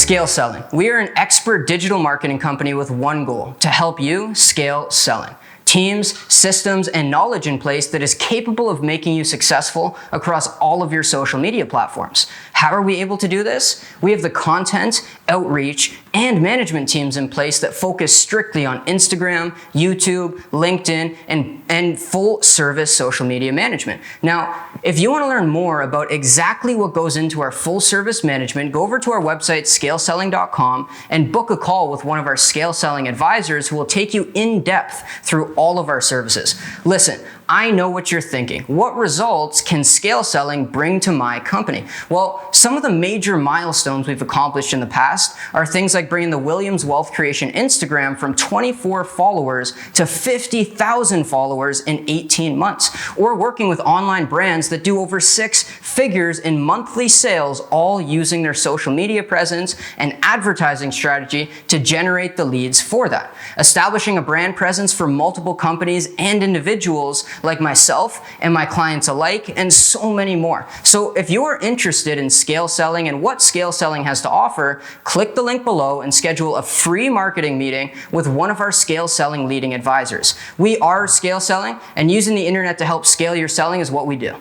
Scale selling. We are an expert digital marketing company with one goal: to help you scale selling. Teams, systems, and knowledge in place that is capable of making you successful across all of your social media platforms. How are we able to do this? We have the content, outreach, and management teams in place that focus strictly on Instagram, YouTube, LinkedIn, and full service social media management. Now, if you want to learn more about exactly what goes into our full service management, go over to our website, scaleselling.com, and book a call with one of our scale selling advisors who will take you in depth through all of our services. Listen, I know what you're thinking. What results can scale selling bring to my company? Well, some of the major milestones we've accomplished in the past are things like bringing the Williams Wealth Creation Instagram from 24 followers to 50,000 followers in 18 months, or working with online brands that do over 6 figures in monthly sales, all using their social media presence and advertising strategy to generate the leads for that. Establishing a brand presence for multiple companies and individuals like myself and my clients alike, and so many more. So if you're interested in scale selling and what scale selling has to offer, click the link below and schedule a free marketing meeting with one of our scale selling leading advisors. We are scale selling, and using the internet to help scale your selling is what we do.